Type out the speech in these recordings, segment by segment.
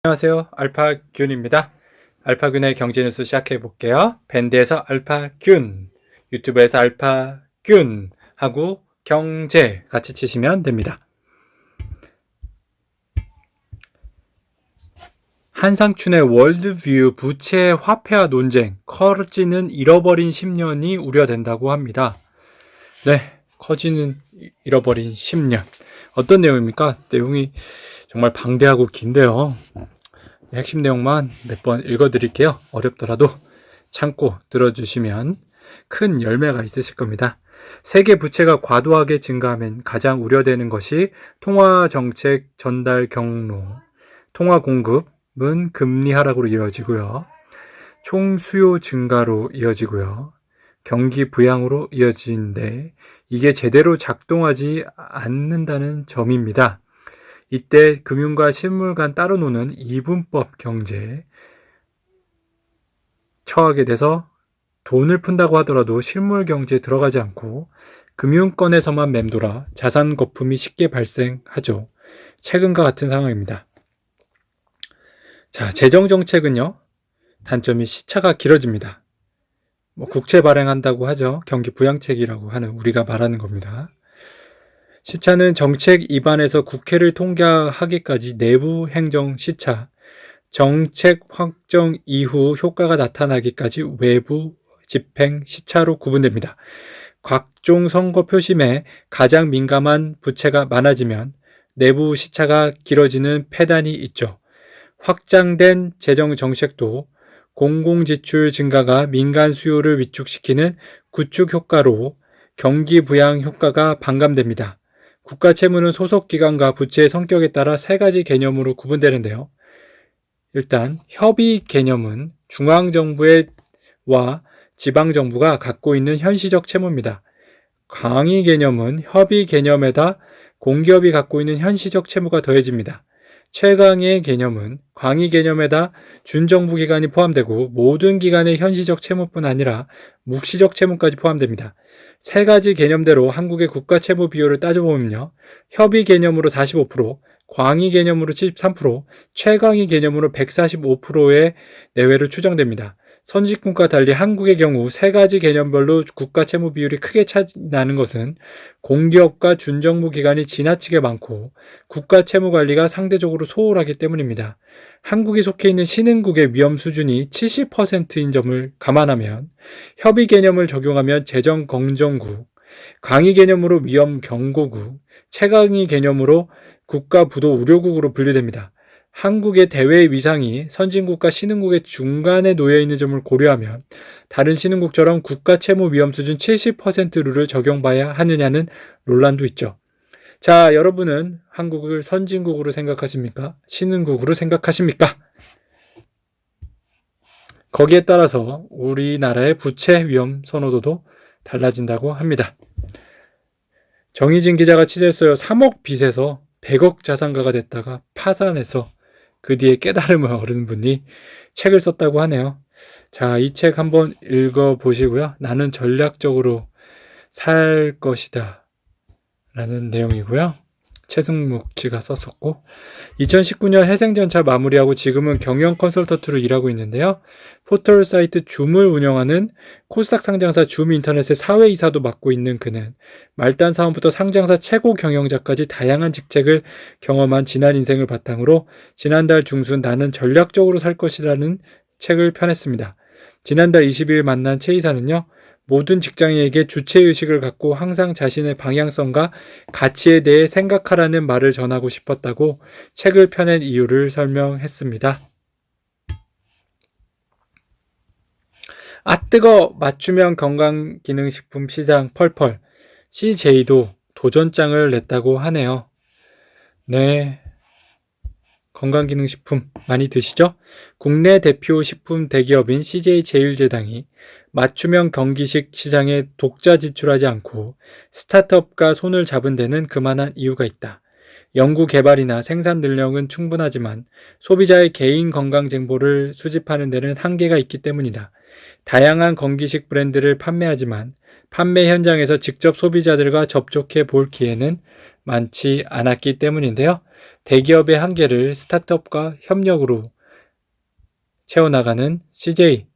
안녕하세요. 알파균입니다. 알파균의 경제뉴스 시작해 볼게요. 밴드에서 알파균, 유튜브에서 알파균 하고 경제 같이 치시면 됩니다. 한상춘의 월드뷰 부채 화폐화 논쟁, 커지는 잃어버린 10년이 우려된다고 합니다. 네, 커지는 잃어버린 10년. 어떤 내용입니까? 내용이 정말 방대하고 긴데요. 핵심 내용만 몇 번 읽어드릴게요. 어렵더라도 참고 들어주시면 큰 열매가 있으실 겁니다. 세계 부채가 과도하게 증가하면 가장 우려되는 것이 통화정책 전달 경로, 통화 공급은 금리 하락으로 이어지고요. 총수요 증가로 이어지고요. 경기 부양으로 이어지는데 이게 제대로 작동하지 않는다는 점입니다. 이때 금융과 실물 간 따로 노는 이분법 경제에 처하게 돼서 돈을 푼다고 하더라도 실물 경제에 들어가지 않고 금융권에서만 맴돌아 자산 거품이 쉽게 발생하죠. 최근과 같은 상황입니다. 자, 재정 정책은요. 단점이 시차가 길어집니다. 국채 발행한다고 하죠. 경기 부양책이라고 하는 우리가 말하는 겁니다. 시차는 정책 입안에서 국회를 통과하기까지 내부 행정 시차, 정책 확정 이후 효과가 나타나기까지 외부 집행 시차로 구분됩니다. 각종 선거 표심에 가장 민감한 부채가 많아지면 내부 시차가 길어지는 폐단이 있죠. 확장된 재정 정책도 공공지출 증가가 민간 수요를 위축시키는 구축 효과로 경기 부양 효과가 반감됩니다. 국가 채무는 소속 기관과 부채의 성격에 따라 세 가지 개념으로 구분되는데요. 일단 협의 개념은 중앙정부와 지방정부가 갖고 있는 현시적 채무입니다. 광의 개념은 협의 개념에다 공기업이 갖고 있는 현시적 채무가 더해집니다. 최강의 개념은 광의 개념에다 준정부 기관이 포함되고 모든 기관의 현시적 채무뿐 아니라 묵시적 채무까지 포함됩니다. 세 가지 개념대로 한국의 국가 채무 비율을 따져보면요. 협의 개념으로 45%, 광의 개념으로 73%, 최강의 개념으로 145%의 내외로 추정됩니다. 선진국과 달리 한국의 경우 세 가지 개념별로 국가 채무 비율이 크게 차이 나는 것은 공기업과 준정부 기관이 지나치게 많고 국가 채무 관리가 상대적으로 소홀하기 때문입니다. 한국이 속해 있는 신흥국의 위험 수준이 70%인 점을 감안하면 협의 개념을 적용하면 재정 긍정국, 강의 개념으로 위험 경고국, 최강의 개념으로 국가 부도 우려국으로 분류됩니다. 한국의 대외 위상이 선진국과 신흥국의 중간에 놓여 있는 점을 고려하면 다른 신흥국처럼 국가 채무 위험 수준 70% 룰을 적용봐야 하느냐는 논란도 있죠. 자, 여러분은 한국을 선진국으로 생각하십니까? 신흥국으로 생각하십니까? 거기에 따라서 우리나라의 부채 위험 선호도도 달라진다고 합니다. 정희진 기자가 취재했어요. 3억 빚에서 100억 자산가가 됐다가 파산해서 그 뒤에 깨달음을 얻은 분이 책을 썼다고 하네요. 자, 이 책 한번 읽어보시고요. 나는 전략적으로 살 것이다 라는 내용이고요. 최승묵 씨가 썼었고 2019년 해생전차 마무리하고 지금은 경영 컨설턴트로 일하고 있는데요. 포털 사이트 줌을 운영하는 코스닥 상장사 줌인터넷의 사회이사도 맡고 있는 그는 말단 사원부터 상장사 최고 경영자까지 다양한 직책을 경험한 지난 인생을 바탕으로 지난달 중순 나는 전략적으로 살 것이라는 책을 펴냈습니다. 지난달 20일 만난 최 이사는요. 모든 직장인에게 주체의식을 갖고 항상 자신의 방향성과 가치에 대해 생각하라는 말을 전하고 싶었다고 책을 펴낸 이유를 설명했습니다. 아 뜨거! 맞춤형 건강기능식품 시장 펄펄. CJ도 도전장을 냈다고 하네요. 네. 건강기능식품 많이 드시죠? 국내 대표 식품 대기업인 CJ제일제당이 맞춤형 건기식 시장에 독자 진출하지 않고 스타트업과 손을 잡은 데는 그만한 이유가 있다. 연구 개발이나 생산 능력은 충분하지만 소비자의 개인 건강 정보를 수집하는 데는 한계가 있기 때문이다. 다양한 건기식 브랜드를 판매하지만 판매 현장에서 직접 소비자들과 접촉해 볼 기회는 많지 않았기 때문인데요. 대기업의 한계를 스타트업과 협력으로 채워나가는 CJ.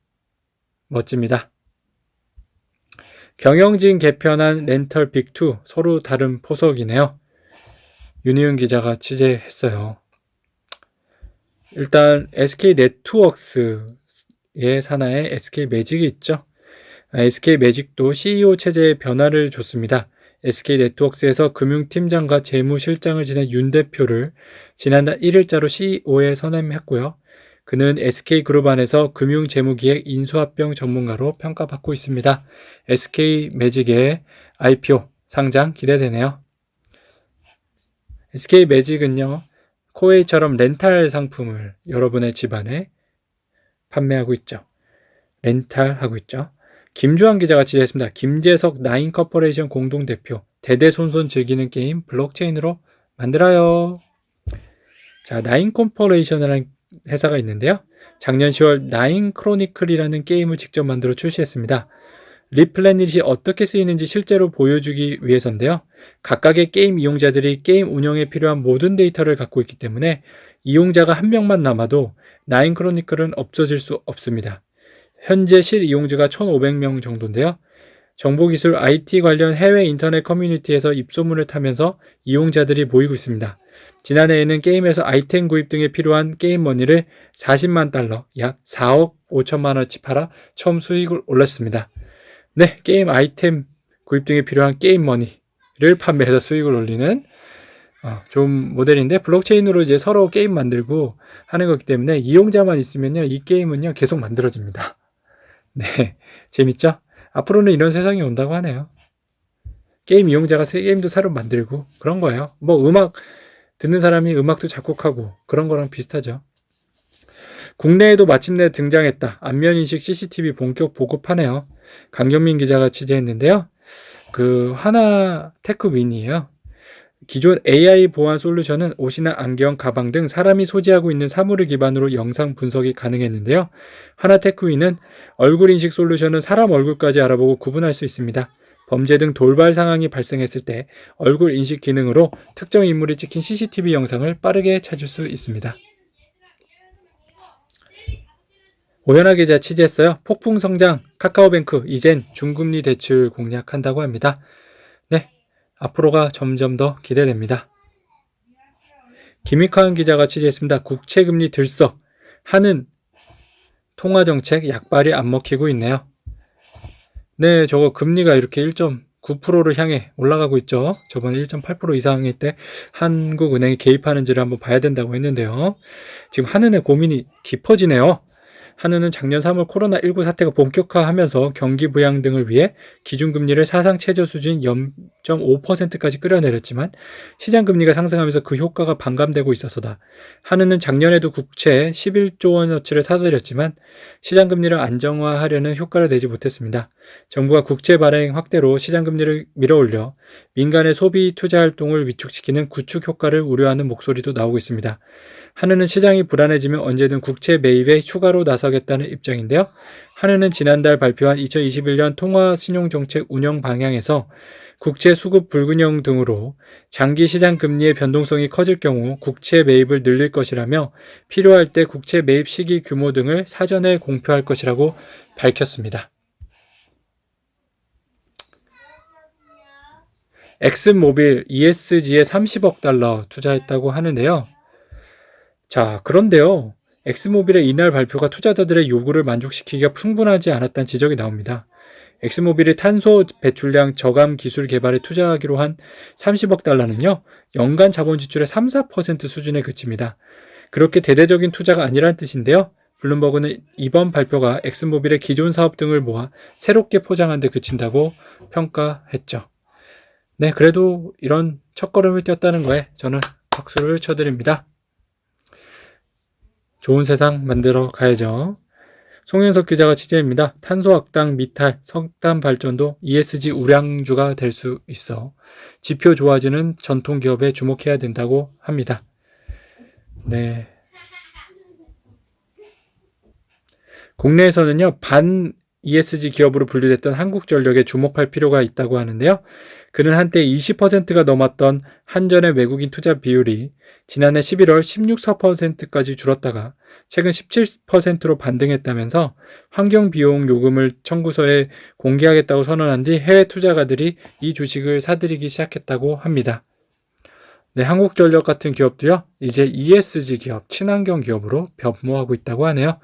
멋집니다. 경영진 개편한 렌털 빅2 서로 다른 포석이네요. 윤희윤 기자가 취재했어요. 일단 SK 네트워크스의 산하에 SK 매직이 있죠. SK 매직도 CEO 체제에 변화를 줬습니다. SK 네트워크스에서 금융팀장과 재무실장을 지낸 윤 대표를 지난달 1일자로 CEO에 선임했고요. 그는 SK그룹 안에서 금융재무기획 인수합병 전문가로 평가받고 있습니다. SK 매직의 IPO 상장 기대되네요. SK 매직은요, 코웨이처럼 렌탈 상품을 여러분의 집안에 판매하고 있죠. 렌탈하고 있죠. 김주환 기자가 취재했습니다. 김재석 나인커퍼레이션 공동대표, 대대손손 즐기는 게임 블록체인으로 만들어요. 자, 나인커퍼레이션이라는 회사가 있는데요. 작년 10월 나인 크로니클이라는 게임을 직접 만들어 출시했습니다. 리플래닛이 어떻게 쓰이는지 실제로 보여주기 위해서인데요. 각각의 게임 이용자들이 게임 운영에 필요한 모든 데이터를 갖고 있기 때문에 이용자가 한 명만 남아도 나인 크로니클은 없어질 수 없습니다. 현재 실이용자가 1,500명 정도인데요. 정보기술 IT 관련 해외 인터넷 커뮤니티에서 입소문을 타면서 이용자들이 모이고 있습니다. 지난해에는 게임에서 아이템 구입 등에 필요한 게임 머니를 40만 달러, 약 4억 5천만 원치 팔아 처음 수익을 올렸습니다. 네, 게임 아이템 구입 등에 필요한 게임 머니를 판매해서 수익을 올리는 좋은 모델인데, 블록체인으로 이제 서로 게임 만들고 하는 거기 때문에 이용자만 있으면요, 이 게임은요 계속 만들어집니다. 네, 재밌죠? 앞으로는 이런 세상이 온다고 하네요. 게임 이용자가 새 게임도 새로 만들고 그런 거예요. 뭐 음악 듣는 사람이 음악도 작곡하고 그런 거랑 비슷하죠. 국내에도 마침내 등장했다. 안면인식 CCTV 본격 보급하네요. 강경민 기자가 취재했는데요. 그 하나테크윈이에요. 기존 AI 보안 솔루션은 옷이나 안경, 가방 등 사람이 소지하고 있는 사물을 기반으로 영상 분석이 가능했는데요. 하나테크윈은 얼굴 인식 솔루션은 사람 얼굴까지 알아보고 구분할 수 있습니다. 범죄 등 돌발 상황이 발생했을 때 얼굴 인식 기능으로 특정 인물이 찍힌 CCTV 영상을 빠르게 찾을 수 있습니다. 오연아 기자 취재했어요. 폭풍 성장, 카카오뱅크 이젠 중금리 대출 공략한다고 합니다. 네, 앞으로가 점점 더 기대됩니다. 김익환 기자가 취재했습니다. 국채금리 들썩, 하는 통화정책 약발이 안 먹히고 있네요. 네, 저거 금리가 이렇게 1.9%를 향해 올라가고 있죠. 저번에 1.8% 이상일 때 한국은행이 개입하는지를 한번 봐야 된다고 했는데요. 지금 한은의 고민이 깊어지네요. 한은은 작년 3월 코로나19 사태가 본격화하면서 경기 부양 등을 위해 기준금리를 사상 최저 수준 0.5%까지 끌어내렸지만 시장금리가 상승하면서 그 효과가 반감되고 있어서다. 한은은 작년에도 국채 11조 원어치를 사들였지만 시장금리를 안정화하려는 효과를 내지 못했습니다. 정부가 국채 발행 확대로 시장금리를 밀어올려 민간의 소비 투자 활동을 위축시키는 구축 효과를 우려하는 목소리도 나오고 있습니다. 한은은 시장이 불안해지면 언제든 국채 매입에 추가로 나서겠다는 입장인데요. 한은은 지난달 발표한 2021년 통화신용정책 운영 방향에서 국채 수급 불균형 등으로 장기 시장 금리의 변동성이 커질 경우 국채 매입을 늘릴 것이라며 필요할 때 국채 매입 시기 규모 등을 사전에 공표할 것이라고 밝혔습니다. 엑슨모빌 ESG에 30억 달러 투자했다고 하는데요. 자, 그런데요. 엑스모빌의 이날 발표가 투자자들의 요구를 만족시키기가 충분하지 않았다는 지적이 나옵니다. 엑스모빌이 탄소 배출량 저감 기술 개발에 투자하기로 한 30억 달러는요. 연간 자본 지출의 3, 4% 수준에 그칩니다. 그렇게 대대적인 투자가 아니란 뜻인데요. 블룸버그는 이번 발표가 엑스모빌의 기존 사업 등을 모아 새롭게 포장한 데 그친다고 평가했죠. 네, 그래도 이런 첫걸음을 띄었다는 거에 저는 박수를 쳐드립니다. 좋은 세상 만들어 가야죠. 송영석 기자가 취재입니다. 탄소악당, 미탈, 석탄 발전도 ESG 우량주가 될 수 있어 지표 좋아지는 전통 기업에 주목해야 된다고 합니다. 네. 국내에서는요, 반 ESG 기업으로 분류됐던 한국전력에 주목할 필요가 있다고 하는데요. 그는 한때 20%가 넘었던 한전의 외국인 투자 비율이 지난해 11월 16% 까지 줄었다가 최근 17%로 반등했다면서 환경비용 요금을 청구서에 공개하겠다고 선언한 뒤 해외 투자가들이 이 주식을 사들이기 시작했다고 합니다. 네, 한국전력 같은 기업도요, 이제 ESG 기업, 친환경 기업으로 변모하고 있다고 하네요.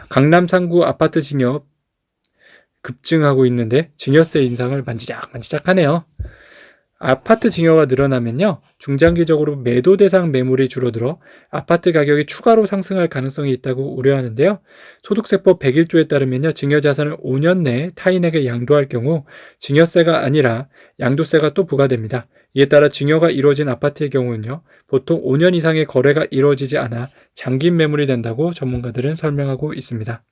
강남 상구 아파트 증여 급증하고 있는데 증여세 인상을 만지작하네요. 아파트 증여가 늘어나면요, 중장기적으로 매도 대상 매물이 줄어들어 아파트 가격이 추가로 상승할 가능성이 있다고 우려하는데요. 소득세법 101조에 따르면요, 증여 자산을 5년 내에 타인에게 양도할 경우 증여세가 아니라 양도세가 또 부과됩니다. 이에 따라 증여가 이루어진 아파트의 경우는요, 보통 5년 이상의 거래가 이루어지지 않아 장긴 매물이 된다고 전문가들은 설명하고 있습니다.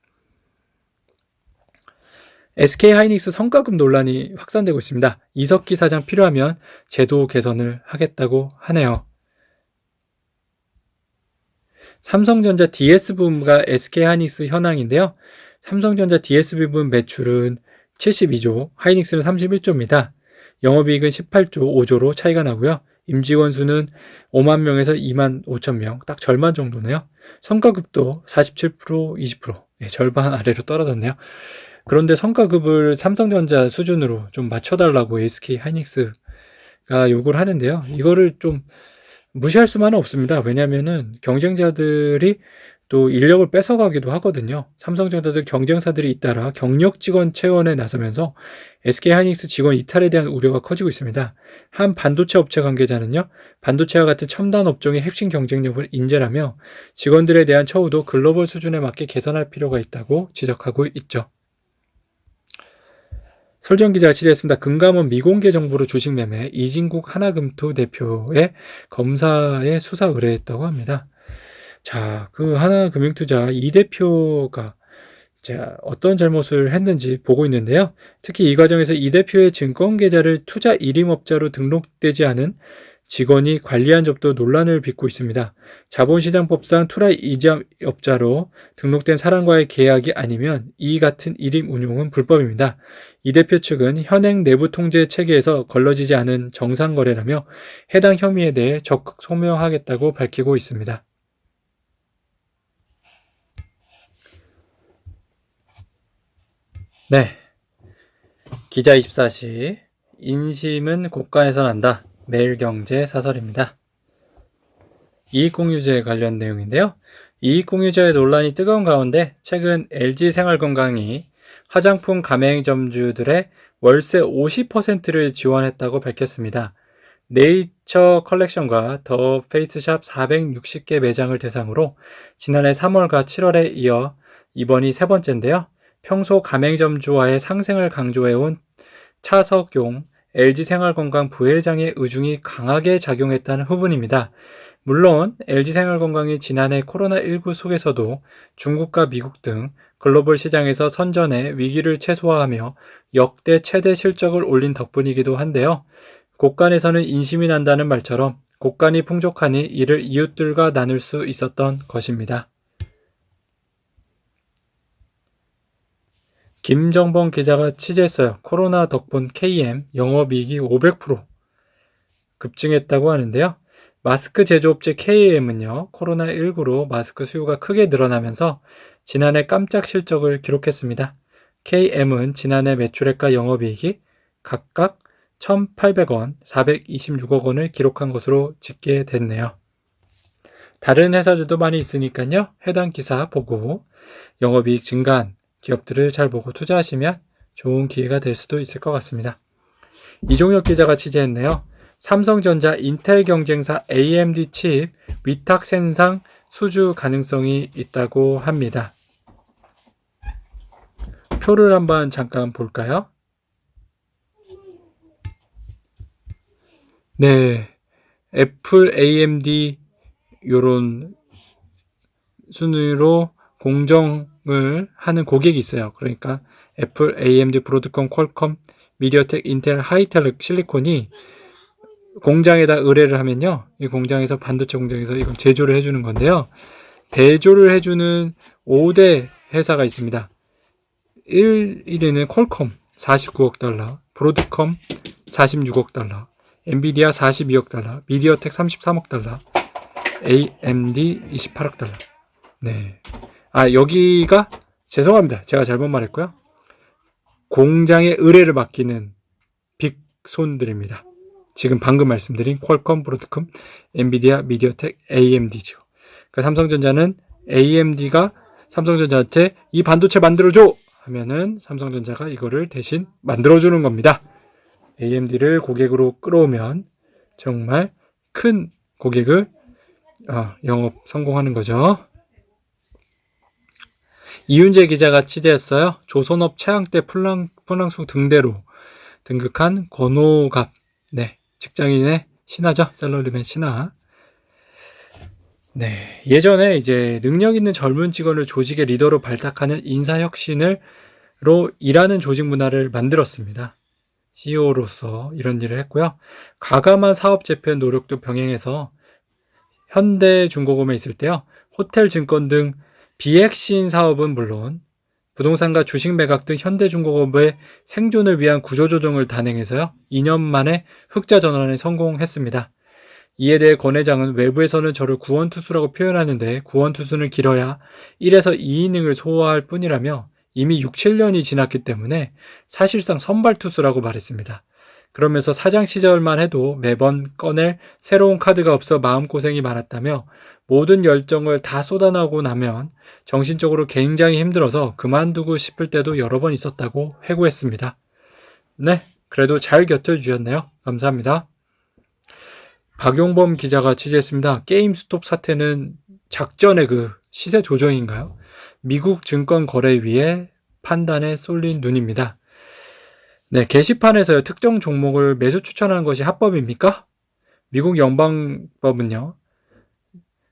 SK하이닉스 성과급 논란이 확산되고 있습니다. 이석기 사장 필요하면 제도 개선을 하겠다고 하네요. 삼성전자 DS 부분과 SK하이닉스 현황인데요. 삼성전자 DS 부분 매출은 72조, 하이닉스는 31조입니다. 영업이익은 18조, 5조로 차이가 나고요. 임직원 수는 5만 명에서 2만 5천 명, 딱 절반 정도네요. 성과급도 47%, 20%, 절반 아래로 떨어졌네요. 그런데 성과급을 삼성전자 수준으로 좀 맞춰달라고 SK하이닉스가 요구를 하는데요. 이거를 좀 무시할 수만은 없습니다. 왜냐면은 경쟁자들이 또 인력을 뺏어가기도 하거든요. 삼성전자도 경쟁사들이 잇따라 경력 직원 채원에 나서면서 SK하이닉스 직원 이탈에 대한 우려가 커지고 있습니다. 한 반도체 업체 관계자는요, 반도체와 같은 첨단 업종의 핵심 경쟁력을 인정하며 직원들에 대한 처우도 글로벌 수준에 맞게 개선할 필요가 있다고 지적하고 있죠. 설정 기자가 취재했습니다. 금감원 미공개 정보로 주식 매매 이진국 하나금투 대표의 검사에 수사 의뢰했다고 합니다. 자, 그 하나금융투자 이 대표가 어떤 잘못을 했는지 보고 있는데요. 특히 이 과정에서 이 대표의 증권 계좌를 투자 일임업자로 등록되지 않은 직원이 관리한 점도 논란을 빚고 있습니다. 자본시장법상 투자 이자업자로 등록된 사람과의 계약이 아니면 이 같은 일임 운용은 불법입니다. 이 대표 측은 현행 내부 통제 체계에서 걸러지지 않은 정상 거래라며 해당 혐의에 대해 적극 소명하겠다고 밝히고 있습니다. 네. 기자24시 인심은 곳간에서 난다. 매일경제 사설입니다. 이익공유제 관련 내용인데요. 이익공유제 논란이 뜨거운 가운데 최근 LG생활건강이 화장품 가맹점주들의 월세 50%를 지원했다고 밝혔습니다. 네이처 컬렉션과 더 페이스샵 460개 매장을 대상으로 지난해 3월과 7월에 이어 이번이 세 번째인데요. 평소 가맹점주와의 상생을 강조해온 차석용 LG생활건강 부회장의 의중이 강하게 작용했다는 후문입니다. 물론 LG생활건강이 지난해 코로나19 속에서도 중국과 미국 등 글로벌 시장에서 선전해 위기를 최소화하며 역대 최대 실적을 올린 덕분이기도 한데요. 곳간에서는 인심이 난다는 말처럼 곳간이 풍족하니 이를 이웃들과 나눌 수 있었던 것입니다. 김정범 기자가 취재했어요. 코로나 덕분 KM 영업이익이 500% 급증했다고 하는데요. 마스크 제조업체 KM은요, 코로나19로 마스크 수요가 크게 늘어나면서 지난해 깜짝 실적을 기록했습니다. KM은 지난해 매출액과 영업이익이 각각 1,800원, 426억 원을 기록한 것으로 집계됐네요. 다른 회사들도 많이 있으니까요. 해당 기사 보고 영업이익 증가한 기업들을 잘 보고 투자하시면 좋은 기회가 될 수도 있을 것 같습니다. 이종혁 기자가 취재했네요. 삼성전자 인텔 경쟁사 AMD 칩 위탁 생산 수주 가능성이 있다고 합니다. 표를 한번 잠깐 볼까요? 네, 애플, AMD 요런 순위로 공정을 하는 고객이 있어요. 그러니까 애플, AMD, 브로드컴, 퀄컴, 미디어텍, 인텔, 하이텔, 실리콘이 공장에다 의뢰를 하면요. 이 공장에서 반도체 공장에서 이걸 제조를 해주는 건데요. 대조를 해주는 5대 회사가 있습니다. 1위는 퀄컴 49억 달러, 브로드컴 46억 달러, 엔비디아 42억 달러, 미디어텍 33억 달러, AMD 28억 달러. 네. 여기가 죄송합니다. 제가 잘못 말했고요. 공장에 의뢰를 맡기는 빅손들입니다. 지금 방금 말씀드린 퀄컴, 브로드컴, 엔비디아, 미디어텍, AMD죠. 그러니까 삼성전자는 AMD가 삼성전자한테 이 반도체 만들어줘! 하면은 삼성전자가 이거를 대신 만들어주는 겁니다. AMD를 고객으로 끌어오면 정말 큰 고객을 영업 성공하는 거죠. 이윤재 기자가 취재했어요. 조선업 최양대 프랑스 등대로 등극한 권오갑. 네, 직장인의 신하죠. 셀러리맨 신하. 네, 예전에 이제 능력 있는 젊은 직원을 조직의 리더로 발탁하는 인사혁신으로 일하는 조직 문화를 만들었습니다. CEO로서 이런 일을 했고요. 과감한 사업 재편 노력도 병행해서 현대중공업에 있을 때요. 호텔, 증권 등 비핵신 사업은 물론 부동산과 주식 매각 등 현대중공업의 생존을 위한 구조조정을 단행해서요. 2년 만에 흑자 전환에 성공했습니다. 이에 대해 권 회장은 외부에서는 저를 구원투수라고 표현하는데 구원투수는 길어야 1에서 2이닝을 소화할 뿐이라며 이미 6, 7년이 지났기 때문에 사실상 선발투수라고 말했습니다. 그러면서 사장 시절만 해도 매번 꺼낼 새로운 카드가 없어 마음고생이 많았다며 모든 열정을 다 쏟아나오고 나면 정신적으로 굉장히 힘들어서 그만두고 싶을 때도 여러 번 있었다고 회고했습니다. 네, 그래도 잘 곁들여주셨네요. 감사합니다. 박용범 기자가 취재했습니다. 게임스톱 사태는 작전의 시세 조정인가요? 미국 증권거래위의 판단에 쏠린 눈입니다. 네, 게시판에서 특정 종목을 매수 추천하는 것이 합법입니까? 미국 연방법은요.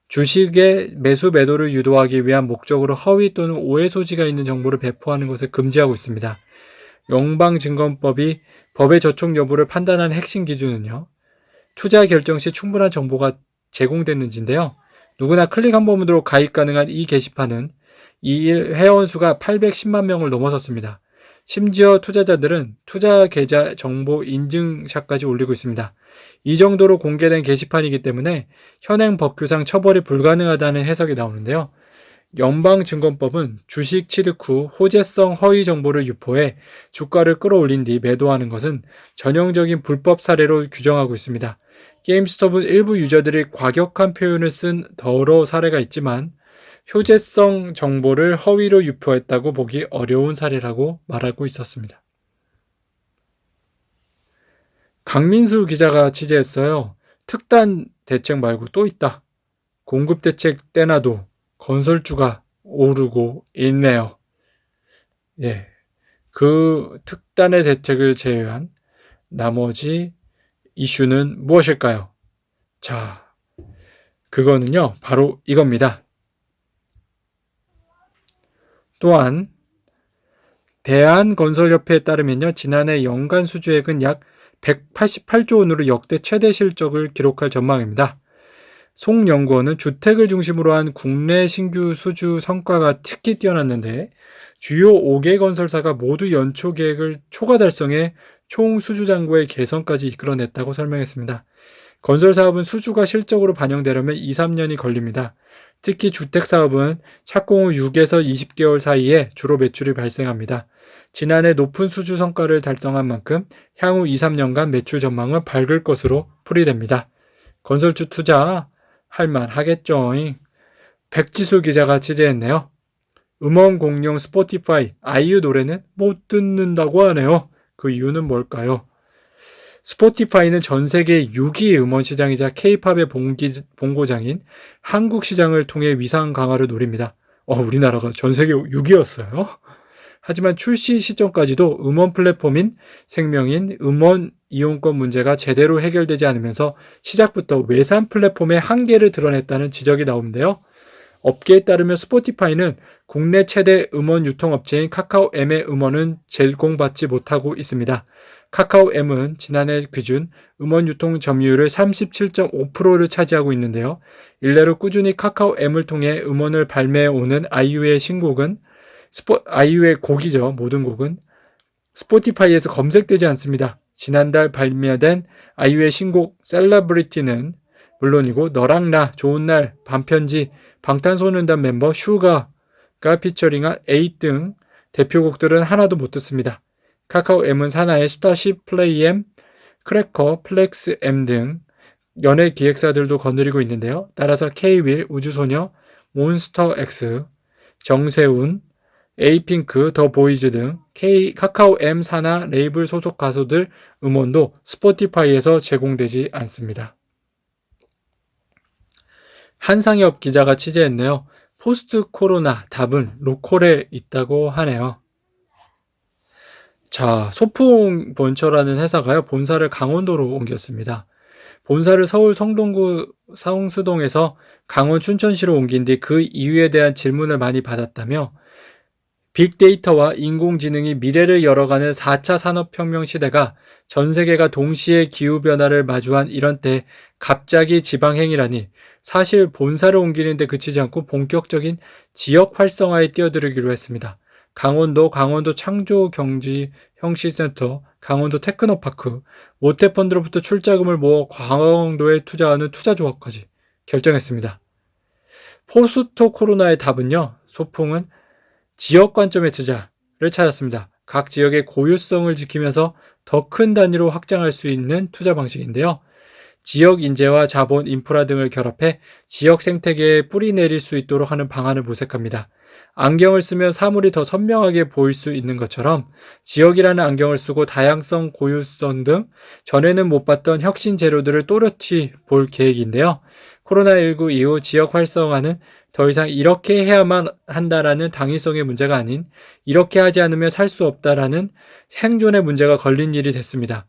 주식의 매수 매도를 유도하기 위한 목적으로 허위 또는 오해 소지가 있는 정보를 배포하는 것을 금지하고 있습니다. 연방증권법이 법의 저촉 여부를 판단하는 핵심 기준은요. 투자 결정 시 충분한 정보가 제공됐는지인데요. 누구나 클릭 한 번으로 가입 가능한 이 게시판은 2일 회원수가 810만 명을 넘어섰습니다. 심지어 투자자들은 투자 계좌 정보 인증샷까지 올리고 있습니다. 이 정도로 공개된 게시판이기 때문에 현행 법규상 처벌이 불가능하다는 해석이 나오는데요. 연방증권법은 주식 취득 후 호재성 허위 정보를 유포해 주가를 끌어올린 뒤 매도하는 것은 전형적인 불법 사례로 규정하고 있습니다. 게임스톱은 일부 유저들이 과격한 표현을 쓴 더러 사례가 있지만 효재성 정보를 허위로 유포했다고 보기 어려운 사례라고 말하고 있었습니다. 강민수 기자가 취재했어요. 특단 대책 말고 또 있다. 공급 대책 떼놔도 건설주가 오르고 있네요. 예, 그 특단의 대책을 제외한 나머지 이슈는 무엇일까요? 자, 그거는요, 바로 이겁니다. 또한 대한건설협회에 따르면요, 지난해 연간 수주액은 약 188조 원으로 역대 최대 실적을 기록할 전망입니다. 송 연구원은 주택을 중심으로 한 국내 신규 수주 성과가 특히 뛰어났는데 주요 5개 건설사가 모두 연초 계획을 초과 달성해 총 수주 잔고의 개선까지 이끌어냈다고 설명했습니다. 건설 사업은 수주가 실적으로 반영되려면 2, 3년이 걸립니다. 특히 주택 사업은 착공 후 6에서 20개월 사이에 주로 매출이 발생합니다. 지난해 높은 수주 성과를 달성한 만큼 향후 2, 3년간 매출 전망은 밝을 것으로 풀이됩니다. 건설주 투자 할만 하겠죠. 백지수 기자가 취재했네요. 음원 공룡 스포티파이 아이유 노래는 못 듣는다고 하네요. 그 이유는 뭘까요? 스포티파이는 전 세계 6위 음원 시장이자 K-팝의 본고장인 한국 시장을 통해 위상 강화를 노립니다. 우리나라가 전 세계 6위였어요. 하지만 출시 시점까지도 음원 플랫폼인 생명인 음원 이용권 문제가 제대로 해결되지 않으면서 시작부터 외산 플랫폼의 한계를 드러냈다는 지적이 나오는데요. 업계에 따르면 스포티파이는 국내 최대 음원 유통업체인 카카오M의 음원은 제공받지 못하고 있습니다. 카카오M은 지난해 기준 음원 유통 점유율을 37.5%를 차지하고 있는데요. 일례로 꾸준히 카카오M을 통해 음원을 발매해오는 아이유의 신곡은 아이유의 곡이죠. 모든 곡은 스포티파이에서 검색되지 않습니다. 지난달 발매된 아이유의 신곡 셀러브리티는 물론이고 너랑 나, 좋은 날, 반편지, 방탄소년단 멤버 슈가가 피처링한 에잇 등 대표곡들은 하나도 못 듣습니다. 카카오M은 산하의 스타쉽, 플레이엠, 크래커, 플렉스M 등 연예 기획사들도 거느리고 있는데요. 따라서 K-윌, 우주소녀, 몬스터X, 정세훈, 에이핑크, 더 보이즈 등 카카오M 산하 레이블 소속 가수들 음원도 스포티파이에서 제공되지 않습니다. 한상엽 기자가 취재했네요. 포스트 코로나 답은 로컬에 있다고 하네요. 자, 소풍본처라는 회사가요, 본사를 강원도로 옮겼습니다. 본사를 서울 성동구 성수동에서 강원 춘천시로 옮긴 뒤 그 이유에 대한 질문을 많이 받았다며 빅데이터와 인공지능이 미래를 열어가는 4차 산업혁명 시대가 전 세계가 동시에 기후변화를 마주한 이런 때 갑자기 지방행이라니 사실 본사를 옮기는 데 그치지 않고 본격적인 지역 활성화에 뛰어들기로 했습니다. 강원도 창조경제형식센터, 강원도 테크노파크, 모태펀드로부터 출자금을 모아 강원도에 투자하는 투자조합까지 결정했습니다. 포스트 코로나의 답은요, 소풍은 지역 관점의 투자를 찾았습니다. 각 지역의 고유성을 지키면서 더 큰 단위로 확장할 수 있는 투자 방식인데요. 지역 인재와 자본, 인프라 등을 결합해 지역 생태계에 뿌리 내릴 수 있도록 하는 방안을 모색합니다. 안경을 쓰면 사물이 더 선명하게 보일 수 있는 것처럼 지역이라는 안경을 쓰고 다양성, 고유성 등 전에는 못 봤던 혁신 재료들을 또렷이 볼 계획인데요. 코로나19 이후 지역 활성화는 더 이상 이렇게 해야만 한다라는 당위성의 문제가 아닌 이렇게 하지 않으면 살 수 없다라는 생존의 문제가 걸린 일이 됐습니다.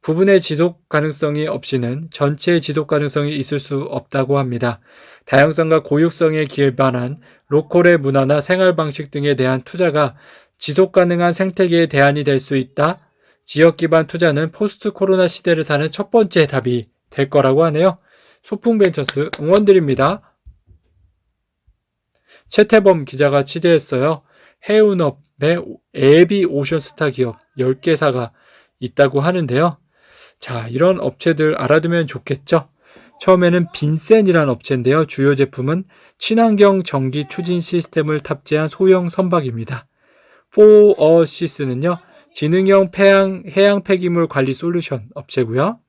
부분의 지속 가능성이 없이는 전체의 지속 가능성이 있을 수 없다고 합니다. 다양성과 고유성에 기반한 로컬의 문화나 생활 방식 등에 대한 투자가 지속 가능한 생태계의 대안이 될 수 있다. 지역 기반 투자는 포스트 코로나 시대를 사는 첫 번째 답이 될 거라고 하네요. 소풍벤처스 응원드립니다. 최태범 기자가 취재했어요. 해운업의 에비 오션스타 기업 10개사가 있다고 하는데요. 자, 이런 업체들 알아두면 좋겠죠? 처음에는 빈센이라는 업체인데요. 주요 제품은 친환경 전기 추진 시스템을 탑재한 소형 선박입니다. 포어시스는요, 지능형 해양 폐기물 관리 솔루션 업체고요.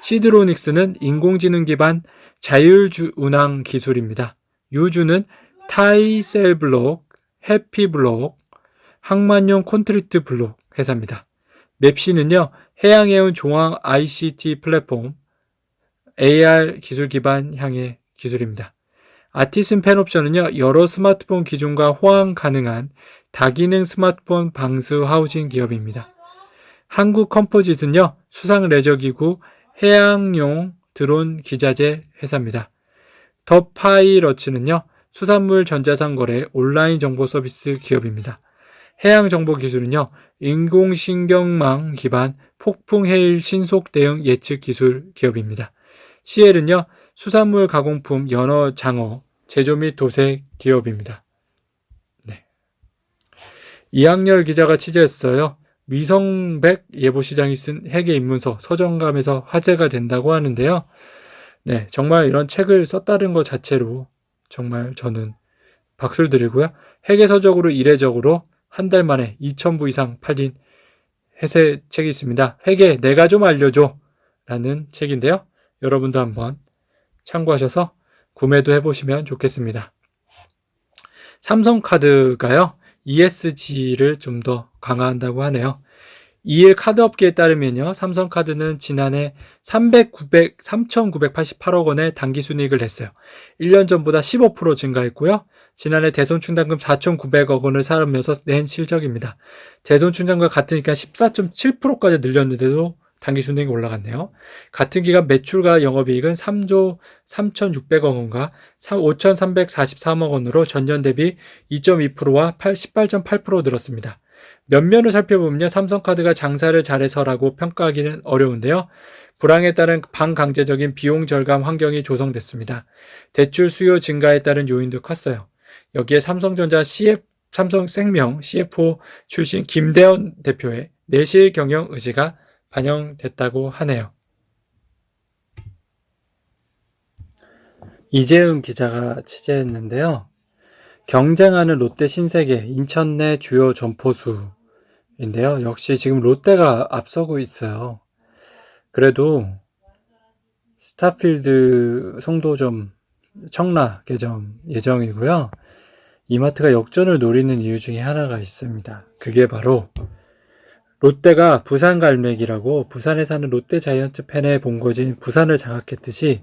시드로닉스는 인공지능 기반 자율운항 기술입니다. 유주는 타이셀블록, 해피블록, 항만용 콘크리트 블록 회사입니다. 맵시는요, 해양해운 종합 ICT 플랫폼, AR 기술 기반 향해 기술입니다. 아티슨 펜옵션은요, 여러 스마트폰 기종과 호환 가능한 다기능 스마트폰 방수 하우징 기업입니다. 한국 컴포짓은요, 수상 레저기구, 해양용 드론 기자재 회사입니다. 더 파이러츠는요, 수산물 전자상 거래 온라인 정보 서비스 기업입니다. 해양정보기술은요, 인공신경망 기반 폭풍 해일 신속 대응 예측 기술 기업입니다. CL은요, 수산물 가공품 연어 장어 제조 및 도색 기업입니다. 네. 이학렬 기자가 취재했어요. 미성백 예보시장이 쓴 회계 입문서 서점감에서 화제가 된다고 하는데요. 네, 정말 이런 책을 썼다는 것 자체로 정말 저는 박수를 드리고요. 회계서적으로 이례적으로 한 달 만에 2,000부 이상 팔린 회계 책이 있습니다. 회계 내가 좀 알려줘 라는 책인데요. 여러분도 한번 참고하셔서 구매도 해보시면 좋겠습니다. 삼성카드가요, ESG를 좀 더 강화한다고 하네요. 이일 카드업계에 따르면요, 삼성카드는 지난해 3,988억 원의 당기순이익을 냈어요. 1년 전보다 15% 증가했고요. 지난해 대손충당금 4,900억 원을 살면서 낸 실적입니다. 대손충당금과 같으니까 14.7%까지 늘렸는데도 당기순이익이 올라갔네요. 같은 기간 매출과 영업이익은 3조 3,600억 원과 5,343억 원으로 전년 대비 2.2%와 18.8% 늘었습니다. 면면을 살펴보면요. 삼성카드가 장사를 잘해서라고 평가하기는 어려운데요. 불황에 따른 반강제적인 비용 절감 환경이 조성됐습니다. 대출 수요 증가에 따른 요인도 컸어요. 여기에 삼성생명 CFO 출신 김대현 대표의 내실 경영 의지가 반영됐다고 하네요. 이재훈 기자가 취재했는데요. 경쟁하는 롯데 신세계 인천 내 주요 점포수인데요. 역시 지금 롯데가 앞서고 있어요. 그래도 스타필드 송도점 청라 개점 예정이고요. 이마트가 역전을 노리는 이유 중에 하나가 있습니다. 그게 바로 롯데가 부산 갈매기라고 부산에 사는 롯데 자이언츠 팬의 본거지인 부산을 장악했듯이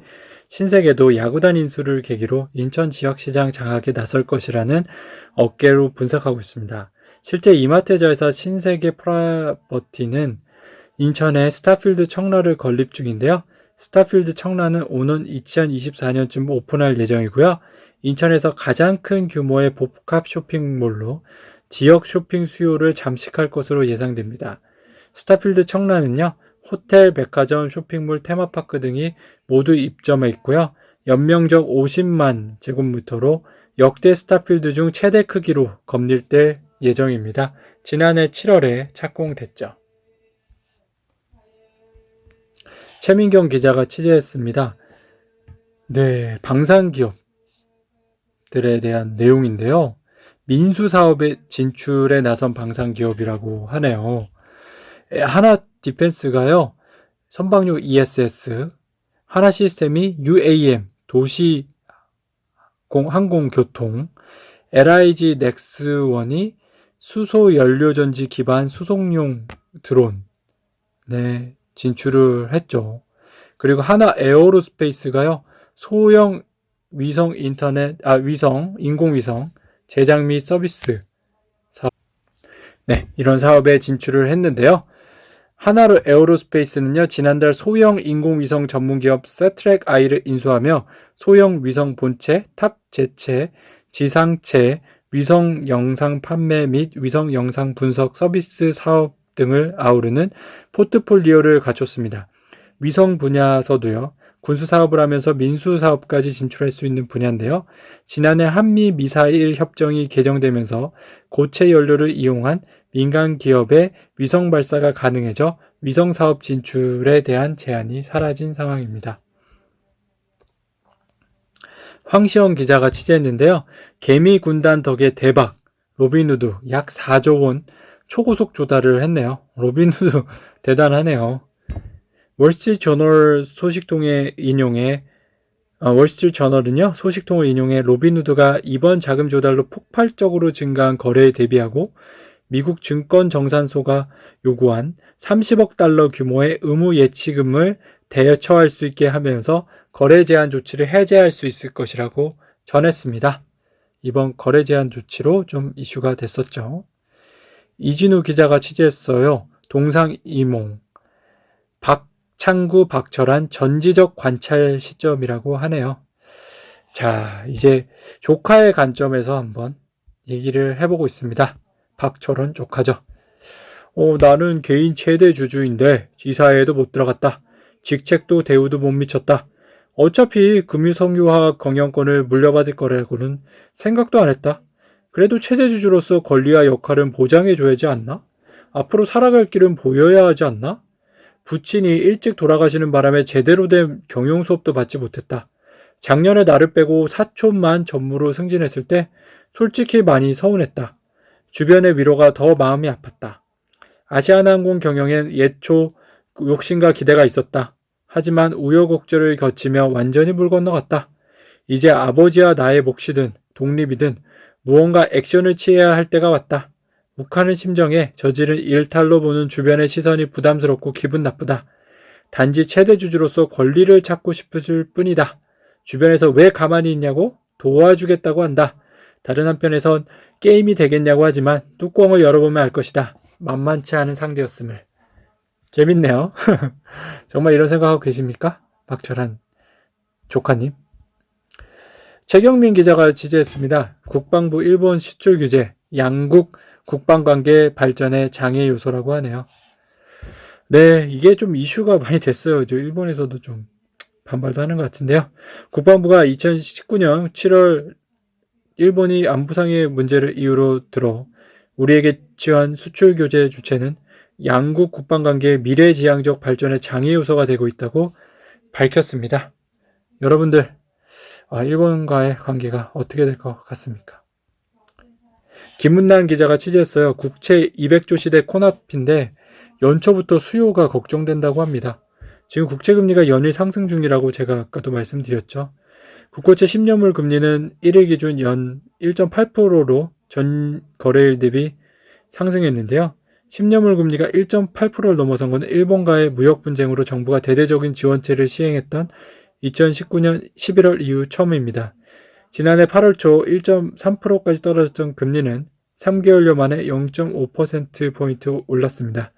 신세계도 야구단 인수를 계기로 인천 지역시장 장악에 나설 것이라는 어깨로 분석하고 있습니다. 실제 이마트에서 신세계 프로퍼티는 인천의 스타필드 청라를 건립 중인데요. 스타필드 청라는 오는 2024년쯤 오픈할 예정이고요. 인천에서 가장 큰 규모의 복합 쇼핑몰로 지역 쇼핑 수요를 잠식할 것으로 예상됩니다. 스타필드 청라는요. 호텔, 백화점, 쇼핑몰, 테마파크 등이 모두 입점해 있고요. 연면적 50만 제곱미터로 역대 스타필드 중 최대 크기로 건립될 예정입니다. 지난해 7월에 착공됐죠. 최민경 기자가 취재했습니다. 네, 방산기업들에 대한 내용인데요. 민수사업에 진출에 나선 방산기업이라고 하네요. 하나 디펜스가요. 선박용 ESS, 하나 시스템이 UAM, 도시 항공교통, LIG 넥스원이 수소연료전지 기반 수송용 드론, 네, 진출을 했죠. 그리고 하나 에어로스페이스가요. 소형 위성 인공위성 제작 및 서비스 사업, 네, 이런 사업에 진출을 했는데요. 하나로 에어로스페이스는요, 지난달 소형 인공위성 전문기업 세트랙 I를 인수하며 소형 위성 본체, 탑 제체, 지상체, 위성 영상 판매 및 위성 영상 분석 서비스 사업 등을 아우르는 포트폴리오를 갖췄습니다. 위성 분야에서도요, 군수 사업을 하면서 민수 사업까지 진출할 수 있는 분야인데요. 지난해 한미 미사일 협정이 개정되면서 고체 연료를 이용한 민간 기업의 위성 발사가 가능해져 위성 사업 진출에 대한 제한이 사라진 상황입니다. 황시영 기자가 취재했는데요. 개미 군단 덕에 대박, 로빈후드 약 4조 원 초고속 조달을 했네요. 로빈후드 대단하네요. 월스트리트저널 월스트리트저널은요, 소식통을 인용해 로빈후드가 이번 자금 조달로 폭발적으로 증가한 거래에 대비하고 미국 증권정산소가 요구한 30억 달러 규모의 의무 예치금을 대처할 수 있게 하면서 거래 제한 조치를 해제할 수 있을 것이라고 전했습니다. 이번 거래 제한 조치로 좀 이슈가 됐었죠. 이진우 기자가 취재했어요. 동상이몽, 박창구, 박철한 전지적 관찰 시점이라고 하네요. 자, 이제 조카의 관점에서 한번 얘기를 해보고 있습니다. 박철원 조카죠. 나는 개인 최대 주주인데 이사회에도 못 들어갔다. 직책도 대우도 못 미쳤다. 어차피 금유성유화학 경영권을 물려받을 거라고는 생각도 안 했다. 그래도 최대 주주로서 권리와 역할은 보장해줘야지 않나? 앞으로 살아갈 길은 보여야 하지 않나? 부친이 일찍 돌아가시는 바람에 제대로 된 경영 수업도 받지 못했다. 작년에 나를 빼고 사촌만 전무로 승진했을 때 솔직히 많이 서운했다. 주변의 위로가 더 마음이 아팠다. 아시아나항공 경영엔 예초 욕심과 기대가 있었다. 하지만 우여곡절을 거치며 완전히 물 건너갔다. 이제 아버지와 나의 몫이든 독립이든 무언가 액션을 취해야 할 때가 왔다. 욱하는 심정에 저지른 일탈로 보는 주변의 시선이 부담스럽고 기분 나쁘다. 단지 최대 주주로서 권리를 찾고 싶을 뿐이다. 주변에서 왜 가만히 있냐고 도와주겠다고 한다. 다른 한편에선 게임이 되겠냐고 하지만 뚜껑을 열어보면 알 것이다. 만만치 않은 상대였음을. 재밌네요. 정말 이런 생각하고 계십니까? 박철한 조카님. 최경민 기자가 지지했습니다. 국방부 일본 수출 규제, 양국 국방관계 발전의 장애 요소라고 하네요. 네, 이게 좀 이슈가 많이 됐어요. 일본에서도 좀 반발도 하는 것 같은데요. 국방부가 2019년 7월 일본이 안보상의 문제를 이유로 들어 우리에게 취한 수출 규제 주체는 양국 국방관계의 미래지향적 발전의 장애 요소가 되고 있다고 밝혔습니다. 여러분들, 일본과의 관계가 어떻게 될 것 같습니까? 김문란 기자가 취재했어요. 국채 200조 시대 코앞인데 연초부터 수요가 걱정된다고 합니다. 지금 국채금리가 연일 상승 중이라고 제가 아까도 말씀드렸죠. 국고채 10년물 금리는 1일 기준 연 1.8%로 전 거래일 대비 상승했는데요. 10년물 금리가 1.8%를 넘어선 것은 일본과의 무역 분쟁으로 정부가 대대적인 지원책을 시행했던 2019년 11월 이후 처음입니다. 지난해 8월 초 1.3%까지 떨어졌던 금리는 3개월여 만에 0.5%포인트 올랐습니다.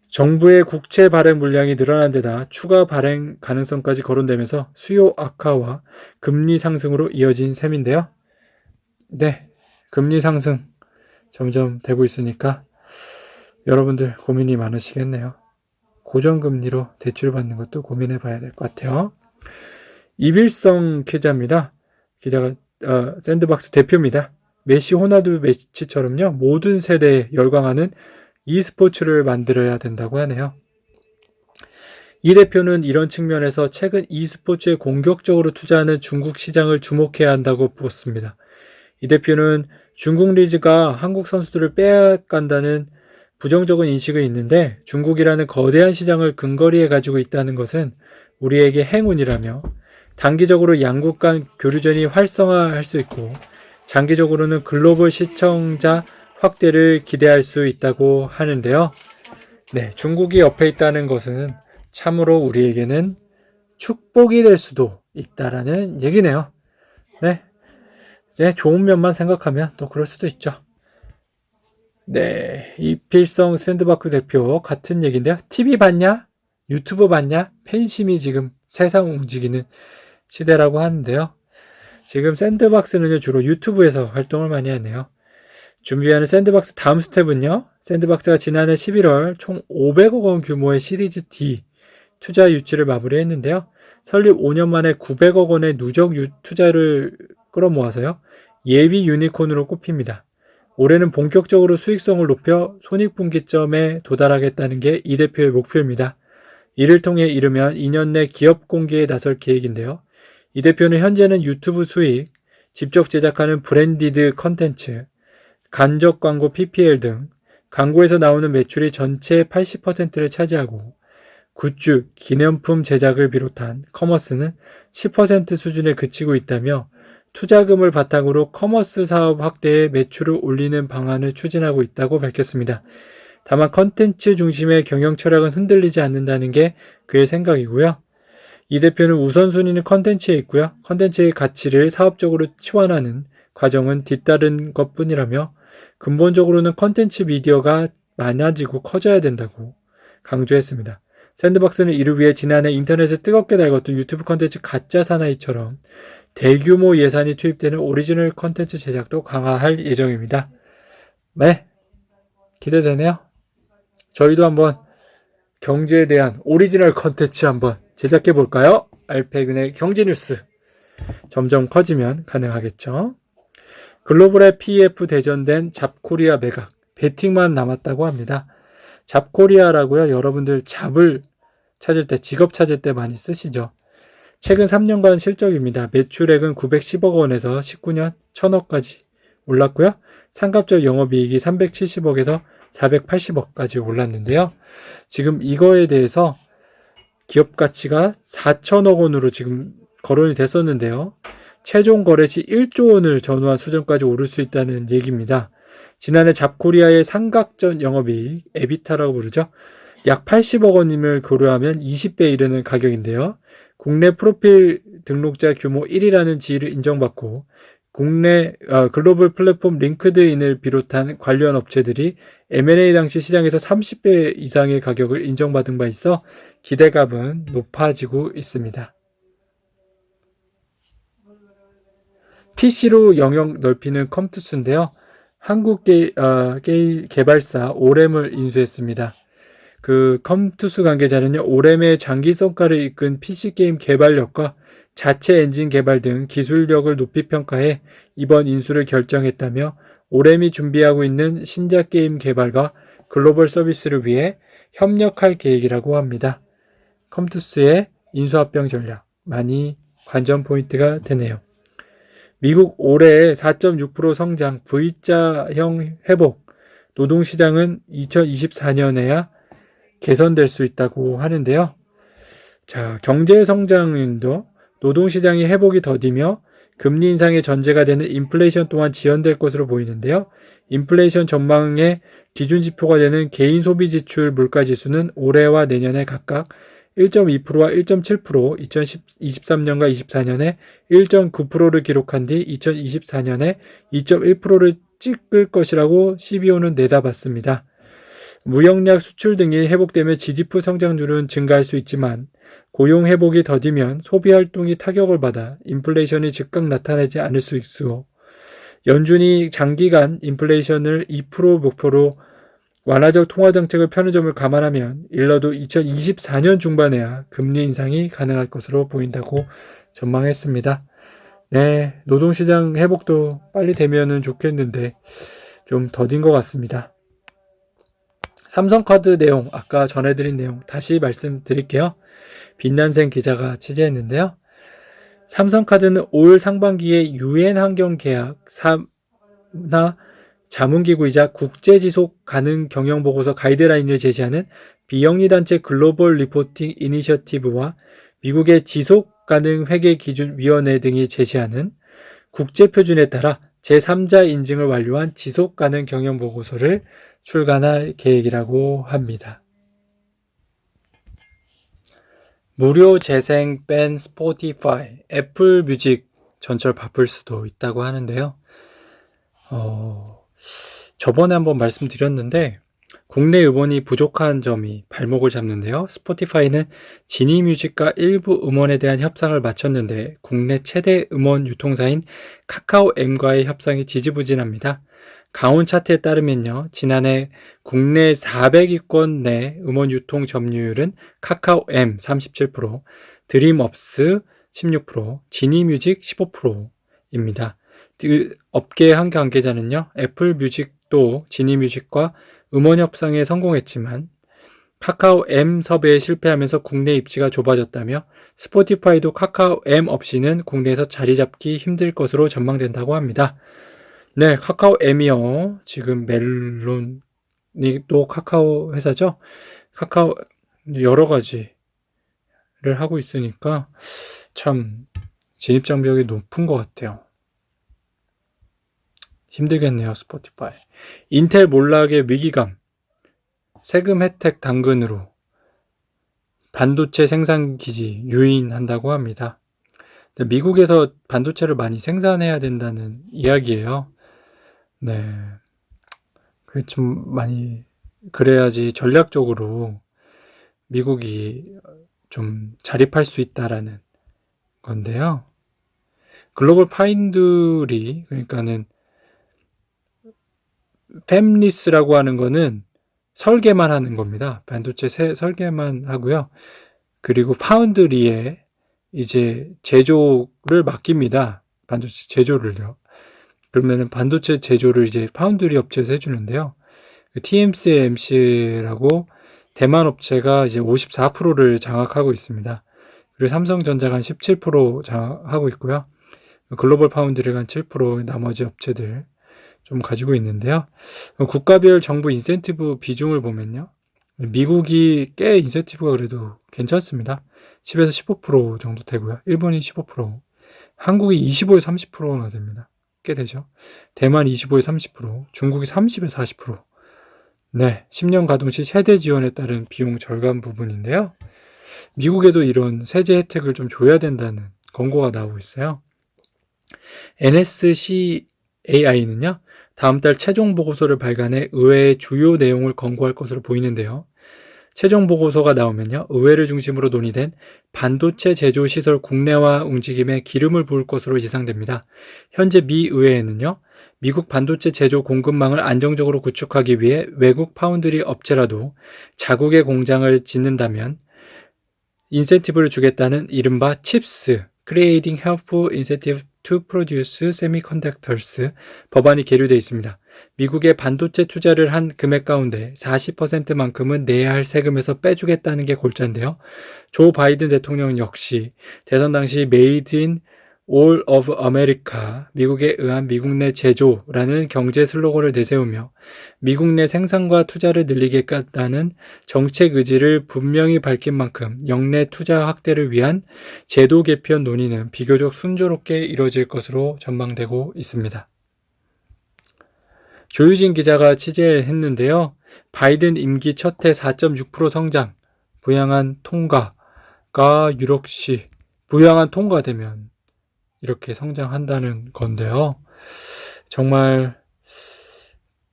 정부의 국채 발행 물량이 늘어난 데다 추가 발행 가능성까지 거론되면서 수요 악화와 금리 상승으로 이어진 셈인데요. 네, 금리 상승 점점 되고 있으니까 여러분들 고민이 많으시겠네요. 고정금리로 대출받는 것도 고민해 봐야 될 것 같아요. 이빌성 기자입니다. 기자가 샌드박스 대표입니다. 메시, 호나두 메시처럼요. 모든 세대에 열광하는 e스포츠를 만들어야 된다고 하네요. 이 대표는 이런 측면에서 최근 e스포츠에 공격적으로 투자하는 중국 시장을 주목해야 한다고 보았습니다. 이 대표는 중국 리즈가 한국 선수들을 빼앗간다는 부정적인 인식은 있는데 중국이라는 거대한 시장을 근거리에 가지고 있다는 것은 우리에게 행운이라며 단기적으로 양국 간 교류전이 활성화할 수 있고 장기적으로는 글로벌 시청자 확대를 기대할 수 있다고 하는데요. 네, 중국이 옆에 있다는 것은 참으로 우리에게는 축복이 될 수도 있다라는 얘기네요. 네, 이제 좋은 면만 생각하면 또 그럴 수도 있죠. 네, 이필성 샌드박스 대표 같은 얘기인데요. TV 봤냐? 유튜브 봤냐? 팬심이 지금 세상 움직이는 시대라고 하는데요. 지금 샌드박스는 주로 유튜브에서 활동을 많이 하네요. 준비하는 샌드박스 다음 스텝은요. 샌드박스가 지난해 11월 총 500억 원 규모의 시리즈 D 투자 유치를 마무리했는데요. 설립 5년 만에 900억 원의 누적 투자를 끌어모아서요. 예비 유니콘으로 꼽힙니다. 올해는 본격적으로 수익성을 높여 손익분기점에 도달하겠다는 게 이 대표의 목표입니다. 이를 통해 이르면 2년 내 기업 공개에 나설 계획인데요. 이 대표는 현재는 유튜브 수익, 직접 제작하는 브랜디드 컨텐츠, 간접 광고 PPL 등 광고에서 나오는 매출이 전체의 80%를 차지하고 굿즈, 기념품 제작을 비롯한 커머스는 10% 수준에 그치고 있다며 투자금을 바탕으로 커머스 사업 확대에 매출을 올리는 방안을 추진하고 있다고 밝혔습니다. 다만 컨텐츠 중심의 경영 철학은 흔들리지 않는다는 게 그의 생각이고요. 이 대표는 우선순위는 컨텐츠에 있고요. 컨텐츠의 가치를 사업적으로 치환하는 과정은 뒤따른 것뿐이라며 근본적으로는 컨텐츠 미디어가 많아지고 커져야 된다고 강조했습니다. 샌드박스는 이를 위해 지난해 인터넷에 뜨겁게 달궜던 유튜브 컨텐츠 가짜 사나이처럼 대규모 예산이 투입되는 오리지널 컨텐츠 제작도 강화할 예정입니다. 네, 기대되네요. 저희도 한번 경제에 대한 오리지널 컨텐츠 한번 제작해 볼까요? 알패근의 경제뉴스 점점 커지면 가능하겠죠. 글로벌의 PF 대전된 잡코리아 매각, 베팅만 남았다고 합니다. 잡코리아라고요. 여러분들 잡을 찾을 때, 직업 찾을 때 많이 쓰시죠. 최근 3년간 실적입니다. 매출액은 910억 원에서 19년 1000억까지 올랐고요. 상갑적 영업이익이 370억에서 480억까지 올랐는데요. 지금 이거에 대해서 기업 가치가 4천억 원으로 지금 거론이 됐었는데요. 최종 거래시 1조 원을 전후한 수준까지 오를 수 있다는 얘기입니다. 지난해 잡코리아의 상각전 영업이익, 에비타라고 부르죠. 약 80억 원임을 고려하면 20배에 이르는 가격인데요. 국내 프로필 등록자 규모 1위라는 지위를 인정받고 국내 글로벌 플랫폼 링크드인을 비롯한 관련 업체들이 M&A 당시 시장에서 30배 이상의 가격을 인정받은 바 있어 기대감은 높아지고 있습니다. PC로 영역 넓히는 컴투스인데요. 한국 게임 개발사 오렘을 인수했습니다. 그 컴투스 관계자는요, 오렘의 장기 성과를 이끈 PC게임 개발력과 자체 엔진 개발 등 기술력을 높이 평가해 이번 인수를 결정했다며 오렘이 준비하고 있는 신작 게임 개발과 글로벌 서비스를 위해 협력할 계획이라고 합니다. 컴투스의 인수합병 전략, 많이 관전 포인트가 되네요. 미국 올해 4.6% 성장, V자형 회복, 노동시장은 2024년에야 개선될 수 있다고 하는데요. 자, 경제 성장률도 노동시장의 회복이 더디며 금리 인상의 전제가 되는 인플레이션 또한 지연될 것으로 보이는데요. 인플레이션 전망의 기준지표가 되는 개인 소비지출 물가지수는 올해와 내년에 각각 1.2%와 1.7%, 2023년과 24년에 1.9%를 기록한 뒤 2024년에 2.1%를 찍을 것이라고 CBO는 내다봤습니다. 무역량 수출 등이 회복되면 GDP 성장률은 증가할 수 있지만 고용 회복이 더디면 소비 활동이 타격을 받아 인플레이션이 즉각 나타나지 않을 수 있으므로 연준이 장기간 인플레이션을 2% 목표로 완화적 통화 정책을 펴는 점을 감안하면 일러도 2024년 중반에야 금리 인상이 가능할 것으로 보인다고 전망했습니다. 네, 노동시장 회복도 빨리 되면은 좋겠는데 좀 더딘 것 같습니다. 삼성카드 내용, 아까 전해드린 내용 다시 말씀드릴게요. 빛난생 기자가 취재했는데요. 삼성카드는 올 상반기에 UN 환경 계약 3나 자문기구이자 국제지속 가능 경영 보고서 가이드라인을 제시하는 비영리단체 글로벌 리포팅 이니셔티브와 미국의 지속 가능 회계 기준 위원회 등이 제시하는 국제표준에 따라 제3자 인증을 완료한 지속 가능 경영 보고서를 출간할 계획이라고 합니다. 무료 재생 밴 스포티파이, 애플 뮤직 전철 바쁠 수도 있다고 하는데요. 저번에 한번 말씀드렸는데 국내 음원이 부족한 점이 발목을 잡는데요. 스포티파이는 지니뮤직과 일부 음원에 대한 협상을 마쳤는데 국내 최대 음원 유통사인 카카오엠과의 협상이 지지부진합니다. 강원 차트에 따르면요. 지난해 국내 400위권 내 음원 유통 점유율은 카카오엠 37%, 드림업스 16%, 지니뮤직 15%입니다. 업계 한 관계자는요. 애플 뮤직도 지니뮤직과 음원 협상에 성공했지만 카카오엠 섭외에 실패하면서 국내 입지가 좁아졌다며 스포티파이도 카카오엠 없이는 국내에서 자리 잡기 힘들 것으로 전망된다고 합니다. 네, 카카오엠이요. 지금 멜론이 또 카카오 회사죠. 카카오 여러 가지를 하고 있으니까 참 진입장벽이 높은 것 같아요. 힘들겠네요, 스포티파이. 인텔 몰락의 위기감, 세금 혜택 당근으로 반도체 생산 기지 유인한다고 합니다. 미국에서 반도체를 많이 생산해야 된다는 이야기예요. 네. 그게 좀 많이, 그래야지 전략적으로 미국이 좀 자립할 수 있다라는 건데요. 글로벌 파인드리, 그러니까는 팹리스라고 하는 거는 설계만 하는 겁니다. 반도체 설계만 하고요. 그리고 파운드리에 이제 제조를 맡깁니다. 반도체 제조를요. 그러면은 반도체 제조를 이제 파운드리 업체에서 해주는데요. TSMC라고 대만 업체가 이제 54%를 장악하고 있습니다. 그리고 삼성전자가 한 17% 장악하고 있고요. 글로벌 파운드리가 한 7%, 나머지 업체들 좀 가지고 있는데요. 국가별 정부 인센티브 비중을 보면요. 미국이 꽤 인센티브가 그래도 괜찮습니다. 10에서 15% 정도 되고요. 일본이 15%, 한국이 25에서 30%나 됩니다. 꽤 되죠. 대만 25에서 30%, 중국이 30에서 40%. 네, 10년 가동 시 세대 지원에 따른 비용 절감 부분인데요. 미국에도 이런 세제 혜택을 좀 줘야 된다는 권고가 나오고 있어요. NSCAI는요, 다음 달 최종 보고서를 발간해 의회의 주요 내용을 권고할 것으로 보이는데요. 최종 보고서가 나오면요, 의회를 중심으로 논의된 반도체 제조 시설 국내화 움직임에 기름을 부을 것으로 예상됩니다. 현재 미 의회에는요, 미국 반도체 제조 공급망을 안정적으로 구축하기 위해 외국 파운드리 업체라도 자국의 공장을 짓는다면 인센티브를 주겠다는 이른바 칩스, Creating Helpful Incentive to Produce Semiconductors 법안이 계류되어 있습니다. 미국의 반도체 투자를 한 금액 가운데 40%만큼은 내야 할 세금에서 빼주겠다는 게 골자인데요. 조 바이든 대통령 역시 대선 당시 Made in All of America, 미국에 의한 미국 내 제조라는 경제 슬로건을 내세우며 미국 내 생산과 투자를 늘리겠다는 정책 의지를 분명히 밝힌 만큼 역내 투자 확대를 위한 제도 개편 논의는 비교적 순조롭게 이뤄질 것으로 전망되고 있습니다. 조유진 기자가 취재했는데요. 바이든 임기 첫 해 4.6% 성장, 부양한 통과가 유력시 부양한 통과되면 이렇게 성장한다는 건데요. 정말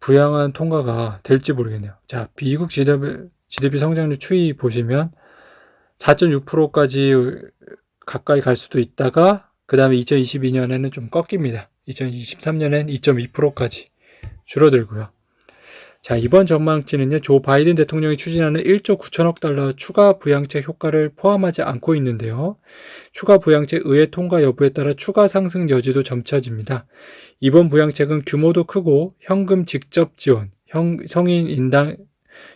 부양한 통과가 될지 모르겠네요. 자, 미국 GDP 성장률 추이 보시면 4.6%까지 가까이 갈 수도 있다가 그 다음에 2022년에는 좀 꺾입니다. 2023년엔 2.2%까지 줄어들고요. 자, 이번 전망치는요, 조 바이든 대통령이 추진하는 1조 9천억 달러 추가 부양책 효과를 포함하지 않고 있는데요. 추가 부양책 의회 통과 여부에 따라 추가 상승 여지도 점쳐집니다. 이번 부양책은 규모도 크고 현금 직접 지원, 성인 인당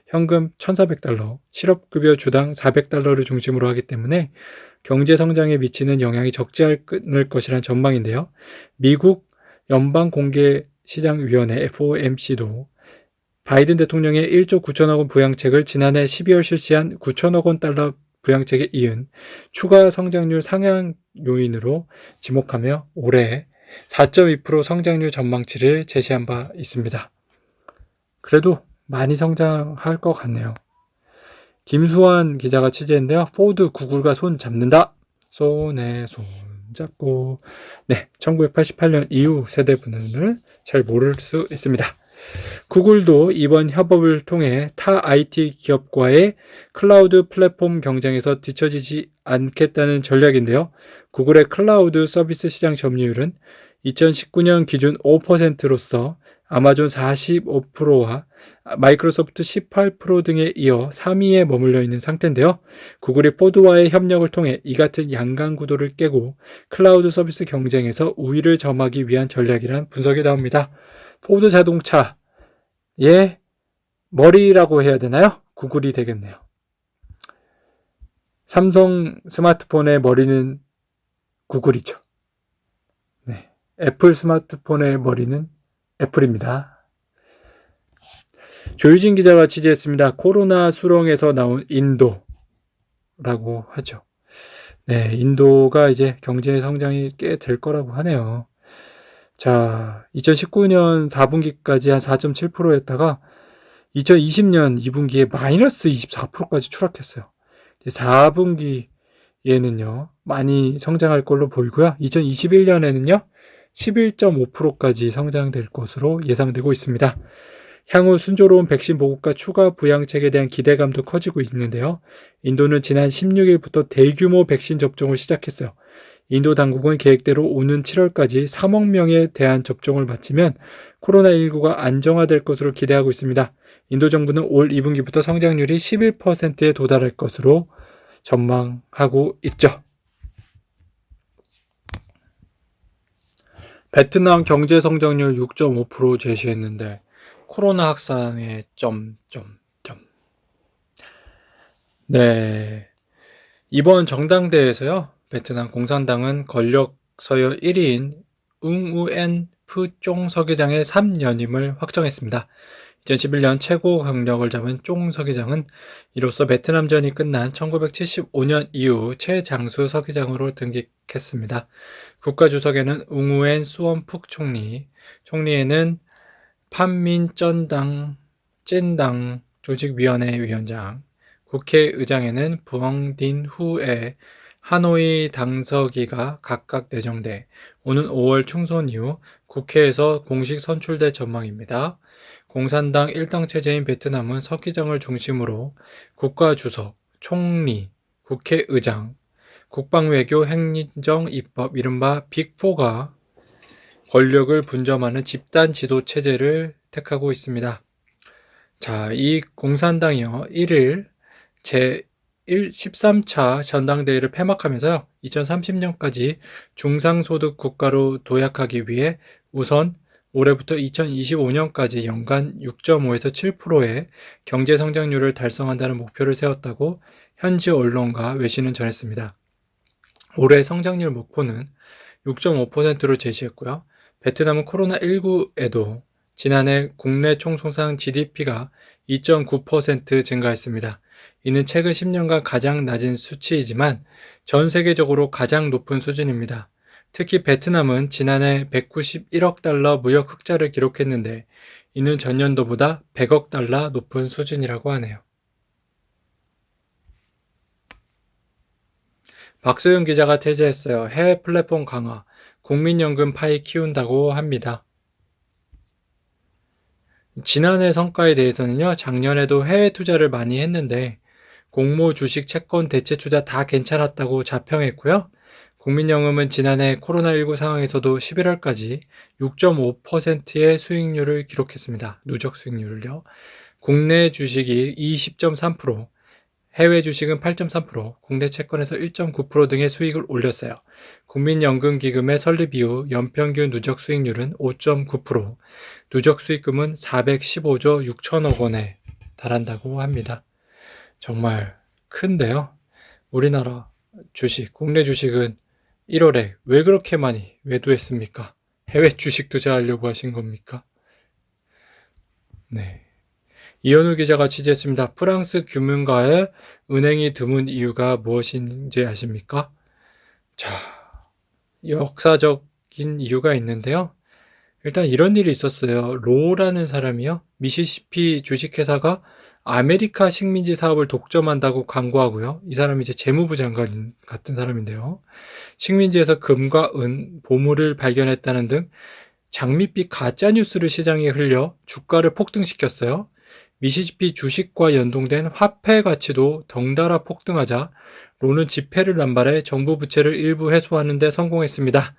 현금 1,400달러, 실업급여 주당 400달러를 중심으로 하기 때문에 경제 성장에 미치는 영향이 적지 않을 것이란 전망인데요. 미국 연방공개시장위원회 FOMC도 바이든 대통령의 1조 9천억 원 부양책을 지난해 12월 실시한 9천억 원 달러 부양책에 이은 추가 성장률 상향 요인으로 지목하며 올해 4.2% 성장률 전망치를 제시한 바 있습니다. 그래도 많이 성장할 것 같네요. 김수환 기자가 취재했는데요. 포드, 구글과 손 잡는다. 손에 손 잡고. 네, 1988년 이후 세대분을 잘 모를 수 있습니다. 구글도 이번 협업을 통해 타 IT 기업과의 클라우드 플랫폼 경쟁에서 뒤처지지 않겠다는 전략인데요. 구글의 클라우드 서비스 시장 점유율은 2019년 기준 5%로서 아마존 45%와 마이크로소프트 18% 등에 이어 3위에 머물러 있는 상태인데요. 구글이 포드와의 협력을 통해 이 같은 양강 구도를 깨고 클라우드 서비스 경쟁에서 우위를 점하기 위한 전략이란 분석이 나옵니다. 포드 자동차의 머리라고 해야 되나요? 구글이 되겠네요. 삼성 스마트폰의 머리는 구글이죠. 네, 애플 스마트폰의 머리는 애플입니다. 조유진 기자가 취재했습니다. 코로나 수렁에서 나온 인도라고 하죠. 네, 인도가 이제 경제 성장이 꽤 될 거라고 하네요. 자, 2019년 4분기까지 한 4.7%였다가 2020년 2분기에 마이너스 24%까지 추락했어요. 4분기에는요, 많이 성장할 걸로 보이고요. 2021년에는요, 11.5%까지 성장될 것으로 예상되고 있습니다. 향후 순조로운 백신 보급과 추가 부양책에 대한 기대감도 커지고 있는데요. 인도는 지난 16일부터 대규모 백신 접종을 시작했어요. 인도 당국은 계획대로 오는 7월까지 3억 명에 대한 접종을 마치면 코로나19가 안정화될 것으로 기대하고 있습니다. 인도 정부는 올 2분기부터 성장률이 11%에 도달할 것으로 전망하고 있죠. 베트남 경제 성장률 6.5% 제시했는데 코로나 확산의 네, 이번 정당대회에서요, 베트남 공산당은 권력 서열 1위인 웅우엔 푸쫑 서기장의 3연임을 확정했습니다. 2011년 최고 경력을 잡은 쫑 서기장은 이로써 베트남전이 끝난 1975년 이후 최장수 서기장으로 등극했습니다. 국가주석에는 웅우엔 수원푹 총리에는 판민쩐당 찐당 조직위원회 위원장, 국회의장에는 부엉딘 후에 하노이 당서기가 각각 내정돼 오는 5월 총선 이후 국회에서 공식 선출될 전망입니다. 공산당 일당 체제인 베트남은 서기장을 중심으로 국가주석, 총리, 국회의장, 국방외교, 행정, 입법, 이른바 빅4가 권력을 분점하는 집단 지도 체제를 택하고 있습니다. 자, 이 공산당이요, 1일 제13차 전당대회를 폐막하면서요, 2030년까지 중상소득 국가로 도약하기 위해 우선 올해부터 2025년까지 연간 6.5에서 7%의 경제 성장률을 달성한다는 목표를 세웠다고 현지 언론과 외신은 전했습니다. 올해 성장률 목표는 6.5%로 제시했고요. 베트남은 코로나19에도 지난해 국내 총소상 GDP가 2.9% 증가했습니다. 이는 최근 10년간 가장 낮은 수치이지만 전 세계적으로 가장 높은 수준입니다. 특히 베트남은 지난해 191억 달러 무역 흑자를 기록했는데 이는 전년도보다 100억 달러 높은 수준이라고 하네요. 박소영 기자가 퇴재했어요. 해외 플랫폼 강화, 국민연금 파이 키운다고 합니다. 지난해 성과에 대해서는요, 작년에도 해외 투자를 많이 했는데 공모, 주식, 채권, 대체 투자 다 괜찮았다고 자평했고요. 국민연금은 지난해 코로나19 상황에서도 11월까지 6.5%의 수익률을 기록했습니다. 누적 수익률을요. 국내 주식이 20.3%, 해외 주식은 8.3%, 국내 채권에서 1.9% 등의 수익을 올렸어요. 국민연금기금의 설립 이후 연평균 누적 수익률은 5.9%, 누적 수익금은 415조 6천억 원에 달한다고 합니다. 정말 큰데요. 우리나라 주식, 국내 주식은 1월에 왜 그렇게 많이 매도했습니까? 해외 주식 투자하려고 하신 겁니까? 네. 이현우 기자가 취재했습니다. 프랑스 금융가에 은행이 드문 이유가 무엇인지 아십니까? 자, 역사적인 이유가 있는데요. 일단 이런 일이 있었어요. 로라는 사람이요, 미시시피 주식회사가 아메리카 식민지 사업을 독점한다고 광고하고요. 이 사람이 이제 재무부 장관 같은 사람인데요. 식민지에서 금과 은, 보물을 발견했다는 등 장밋빛 가짜뉴스를 시장에 흘려 주가를 폭등시켰어요. 미시시피 주식과 연동된 화폐 가치도 덩달아 폭등하자 로는 지폐를 남발해 정부 부채를 일부 해소하는 데 성공했습니다.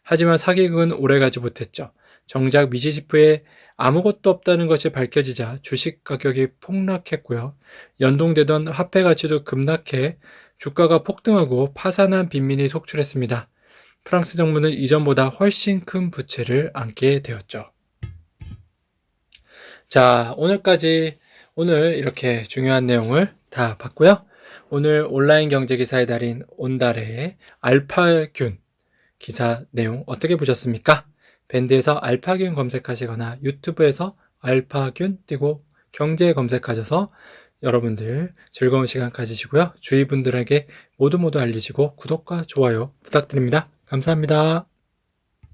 하지만 사기극은 오래가지 못했죠. 정작 미시시피에 아무것도 없다는 것이 밝혀지자 주식 가격이 폭락했고요. 연동되던 화폐 가치도 급락해 주가가 폭등하고 파산한 빈민이 속출했습니다. 프랑스 정부는 이전보다 훨씬 큰 부채를 안게 되었죠. 자, 오늘 이렇게 중요한 내용을 다 봤고요. 오늘 온라인 경제 기사의 달인 온달의 알파균 기사 내용 어떻게 보셨습니까? 밴드에서 알파균 검색하시거나 유튜브에서 알파균 띄고 경제 검색하셔서 여러분들 즐거운 시간 가지시고요. 주위 분들에게 모두 알리시고 구독과 좋아요 부탁드립니다. 감사합니다.